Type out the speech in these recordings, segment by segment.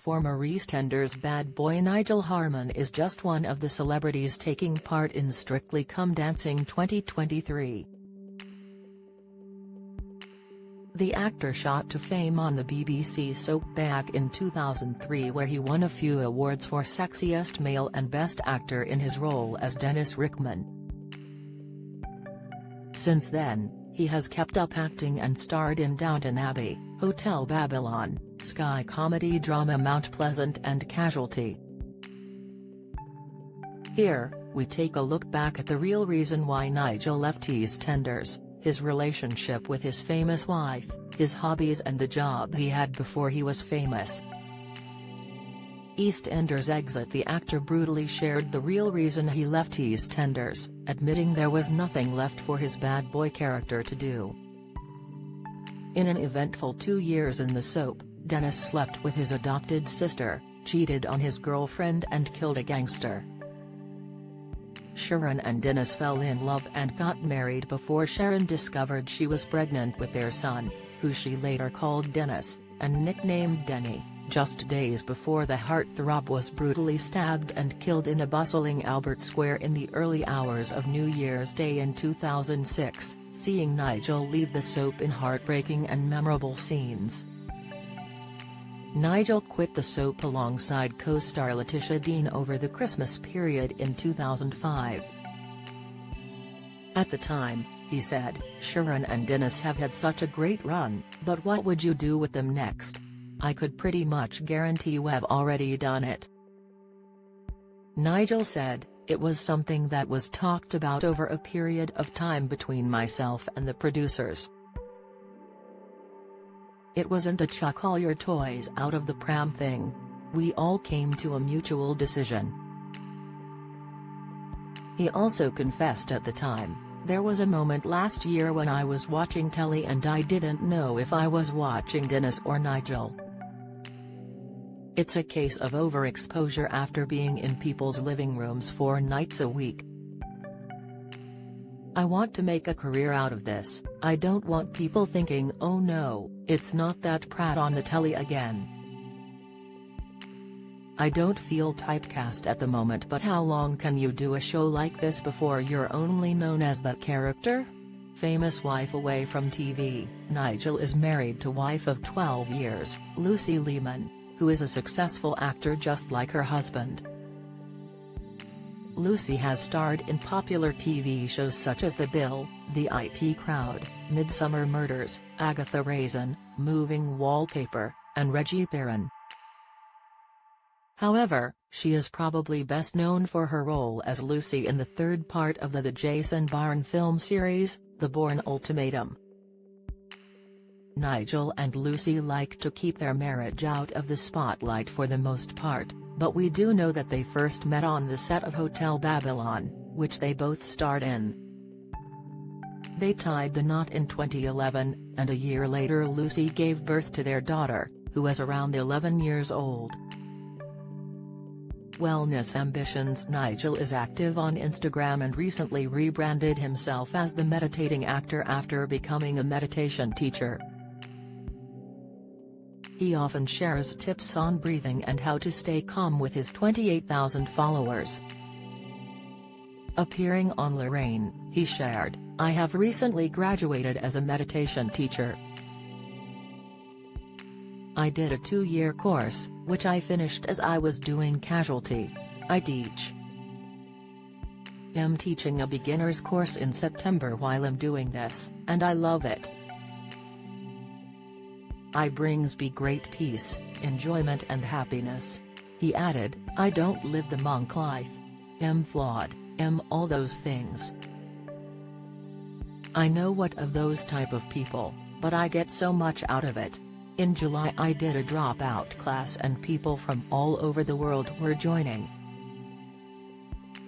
Former EastEnders bad boy Nigel Harman is just one of the celebrities taking part in Strictly Come Dancing 2023. The actor shot to fame on the BBC soap back in 2003, where he won a few awards for Sexiest Male and Best Actor in his role as Dennis Rickman. Since then, he has kept up acting and starred in Downton Abbey, Hotel Babylon, Sky comedy drama Mount Pleasant and Casualty. Here, we take a look back at the real reason why Nigel left EastEnders, his relationship with his famous wife, his hobbies and the job he had before he was famous. EastEnders exit. The actor brutally shared the real reason he left EastEnders, admitting there was nothing left for his bad boy character to do. In an eventful 2 years in the soap, Dennis slept with his adopted sister, cheated on his girlfriend and killed a gangster. Sharon and Dennis fell in love and got married before Sharon discovered she was pregnant with their son, who she later called Dennis, and nicknamed Denny, just days before the heartthrob was brutally stabbed and killed in a bustling Albert Square in the early hours of New Year's Day in 2006, seeing Nigel leave the soap in heartbreaking and memorable scenes. Nigel quit the soap alongside co-star Letitia Dean over the Christmas period in 2005. At the time, he said, "Sharon and Dennis have had such a great run, but what would you do with them next? I could pretty much guarantee we've already done it." Nigel said, "It was something that was talked about over a period of time between myself and the producers. It wasn't a chuck all your toys out of the pram thing. We all came to a mutual decision." He also confessed at the time, "There was a moment last year when I was watching telly and I didn't know if I was watching Dennis or Nigel. It's a case of overexposure after being in people's living rooms 4 nights a week. I want to make a career out of this. I don't want people thinking, oh no, it's not that Pratt on the telly again. I don't feel typecast at the moment, but how long can you do a show like this before you're only known as that character?" Famous wife away from TV, Nigel is married to wife of 12 years, Lucy Lehman, who is a successful actor just like her husband. Lucy has starred in popular TV shows such as The Bill, The IT Crowd, Midsummer Murders, Agatha Raisin, Moving Wallpaper, and Reggie Perrin. However, she is probably best known for her role as Lucy in the third part of the Jason Bourne film series, The Bourne Ultimatum. Nigel and Lucy like to keep their marriage out of the spotlight for the most part, but we do know that they first met on the set of Hotel Babylon, which they both starred in. They tied the knot in 2011, and a year later Lucy gave birth to their daughter, who was around 11 years old. Wellness ambitions. Nigel is active on Instagram and recently rebranded himself as the meditating actor after becoming a meditation teacher. He often shares tips on breathing and how to stay calm with his 28,000 followers. Appearing on Lorraine, he shared, "I have recently graduated as a meditation teacher. I did a 2-year course, which I finished as I was doing Casualty. I am teaching a beginner's course in September while I'm doing this, and I love it. I brings me great peace, enjoyment and happiness." He added, "I don't live the monk life. I'm flawed, I'm all those things. I know what of those type of people, but I get so much out of it. In July I did a dropout class and people from all over the world were joining.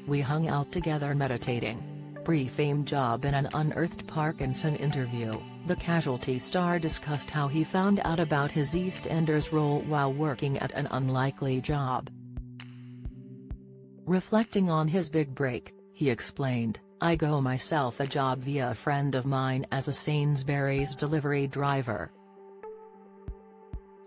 We hung out together meditating." Pre-fame job. In an unearthed Parkinson interview, the Casualty star discussed how he found out about his EastEnders role while working at an unlikely job. Reflecting on his big break, he explained, "I got myself a job via a friend of mine as a Sainsbury's delivery driver.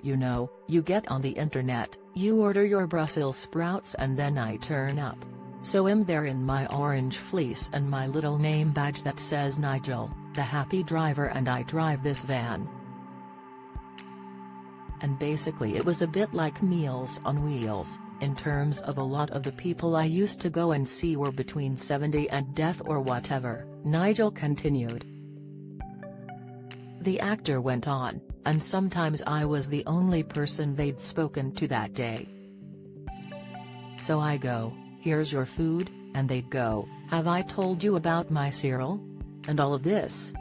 You know, you get on the internet, you order your Brussels sprouts and then I turn up. So I'm there in my orange fleece and my little name badge that says Nigel, the happy driver, and I drive this van. And basically it was a bit like Meals on Wheels, in terms of a lot of the people I used to go and see were between 70 and death or whatever, Nigel continued. The actor went on, and sometimes I was the only person they'd spoken to that day. So I go, here's your food, and they'd go, have I told you about my cereal? And all of this.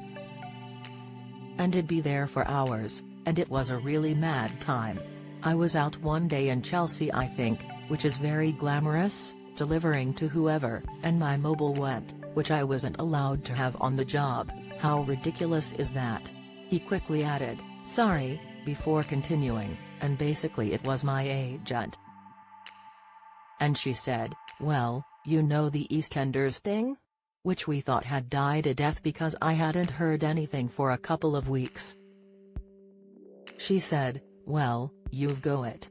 And it'd be there for hours, and it was a really mad time. I was out one day in Chelsea, I think, which is very glamorous, delivering to whoever, and my mobile went, which I wasn't allowed to have on the job. How ridiculous is that? He quickly added, sorry, before continuing, and basically it was my agent. And she said, well, you know the EastEnders thing? Which we thought had died a death because I hadn't heard anything for a couple of weeks. She said, well, you've got it.